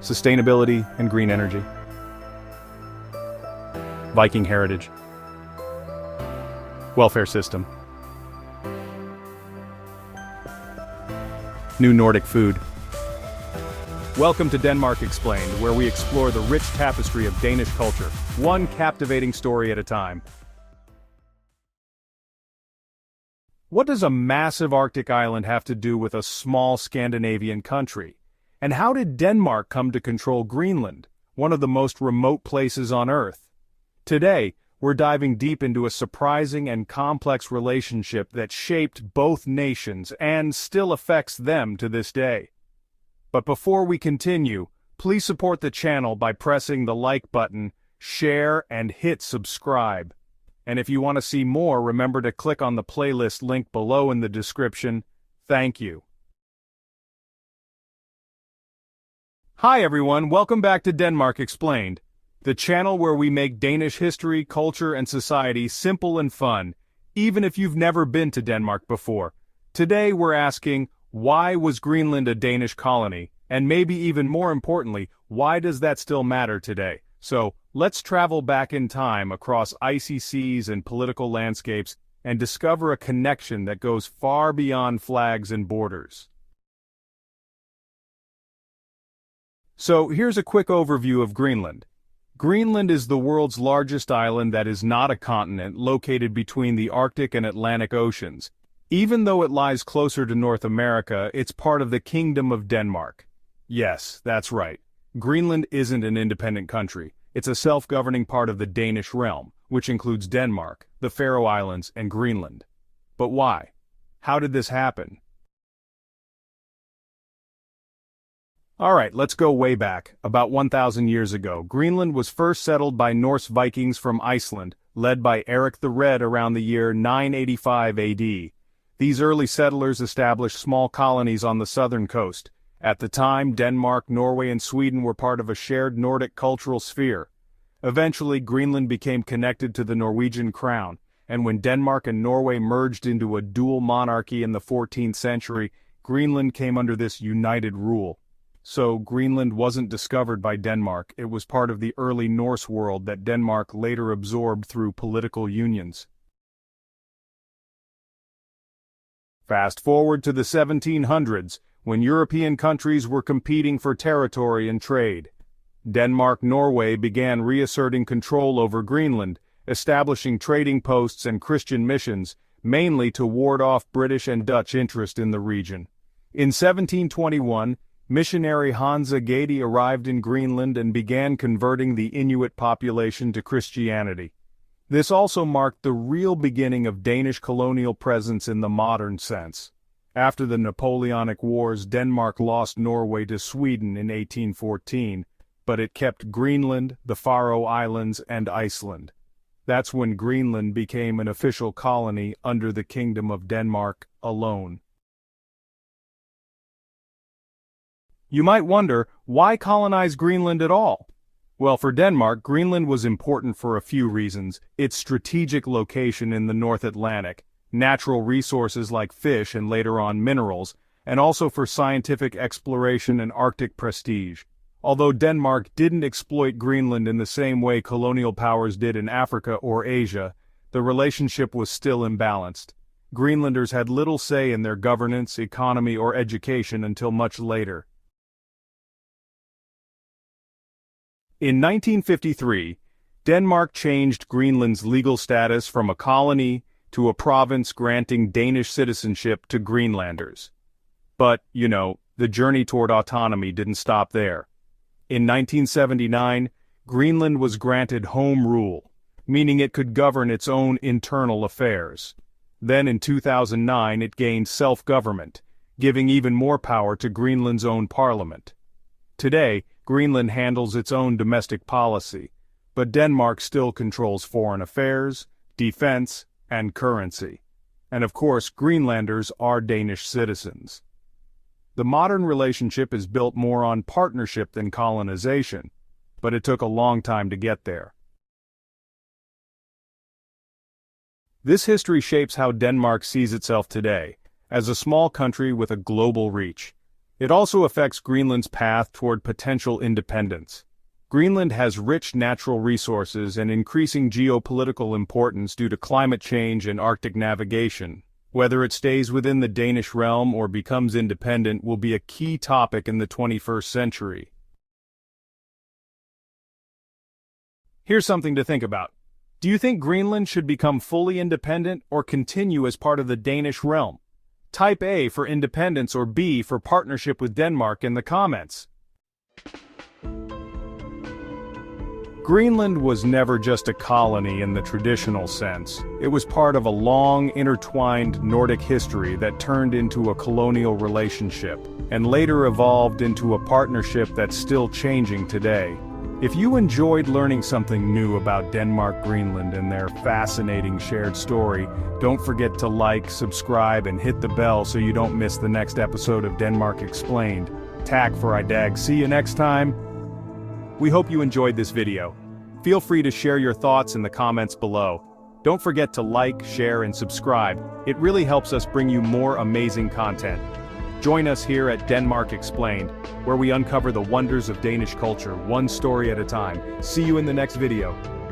sustainability and green energy, Viking heritage, welfare system, new Nordic food. Welcome to Denmark Explained, where we explore the rich tapestry of Danish culture, one captivating story at a time. What does a massive Arctic island have to do with a small Scandinavian country? And how did Denmark come to control Greenland, one of the most remote places on Earth? Today, we're diving deep into a surprising and complex relationship that shaped both nations and still affects them to this day. But before we continue, please support the channel by pressing the like button, share, and hit subscribe. And if you want to see more, remember to click on the playlist link below in the description. Thank you. Hi everyone, welcome back to Denmark Explained, the channel where we make Danish history, culture, and society simple and fun, even if you've never been to Denmark before. Today we're asking, why was Greenland a Danish colony? And maybe even more importantly, why does that still matter today? So, let's travel back in time across icy seas and political landscapes and discover a connection that goes far beyond flags and borders. So, here's a quick overview of Greenland. Greenland is the world's largest island that is not a continent, located between the Arctic and Atlantic Oceans. Even though it lies closer to North America, it's part of the Kingdom of Denmark. Yes, that's right. Greenland isn't an independent country. It's a self-governing part of the Danish realm, which includes Denmark, the Faroe Islands, and Greenland. But why? How did this happen? Alright, let's go way back. About 1,000 years ago, Greenland was first settled by Norse Vikings from Iceland, led by Eric the Red around the year 985 AD. These early settlers established small colonies on the southern coast. At the time, Denmark, Norway, and Sweden were part of a shared Nordic cultural sphere. Eventually, Greenland became connected to the Norwegian crown, and when Denmark and Norway merged into a dual monarchy in the 14th century, Greenland came under this united rule. So, Greenland wasn't discovered by Denmark, it was part of the early Norse world that Denmark later absorbed through political unions. Fast forward to the 1700s, when European countries were competing for territory and trade. Denmark-Norway began reasserting control over Greenland, establishing trading posts and Christian missions, mainly to ward off British and Dutch interest in the region. In 1721, missionary Hansa Gade arrived in Greenland and began converting the Inuit population to Christianity. This also marked the real beginning of Danish colonial presence in the modern sense. After the Napoleonic Wars, Denmark lost Norway to Sweden in 1814, but it kept Greenland, the Faroe Islands, and Iceland. That's when Greenland became an official colony under the Kingdom of Denmark alone. You might wonder, why colonize Greenland at all? Well, for Denmark, Greenland was important for a few reasons: its strategic location in the North Atlantic, natural resources like fish and later on minerals, and also for scientific exploration and Arctic prestige. Although Denmark didn't exploit Greenland in the same way colonial powers did in Africa or Asia, the relationship was still imbalanced. Greenlanders had little say in their governance, economy, or education until much later. In 1953, Denmark changed Greenland's legal status from a colony to a province, granting Danish citizenship to Greenlanders. But, the journey toward autonomy didn't stop there. In 1979, Greenland was granted home rule, meaning it could govern its own internal affairs. Then in 2009 it gained self-government, giving even more power to Greenland's own parliament. Today, Greenland handles its own domestic policy, but Denmark still controls foreign affairs, defense, and currency. And of course, Greenlanders are Danish citizens. The modern relationship is built more on partnership than colonization, but it took a long time to get there. This history shapes how Denmark sees itself today, as a small country with a global reach. It also affects Greenland's path toward potential independence. Greenland has rich natural resources and increasing geopolitical importance due to climate change and Arctic navigation. Whether it stays within the Danish realm or becomes independent will be a key topic in the 21st century. Here's something to think about. Do you think Greenland should become fully independent or continue as part of the Danish realm? Type A for independence or B for partnership with Denmark in the comments. Greenland was never just a colony in the traditional sense. It was part of a long, intertwined Nordic history that turned into a colonial relationship, and later evolved into a partnership that's still changing today. If you enjoyed learning something new about Denmark, Greenland, and their fascinating shared story, don't forget to like, subscribe, and hit the bell so you don't miss the next episode of Denmark Explained. Tak for I dag. See you next time. We hope you enjoyed this video. Feel free to share your thoughts in the comments below. Don't forget to like, share, and subscribe. It really helps us bring you more amazing content. Join us here at Denmark Explained, where we uncover the wonders of Danish culture, one story at a time. See you in the next video.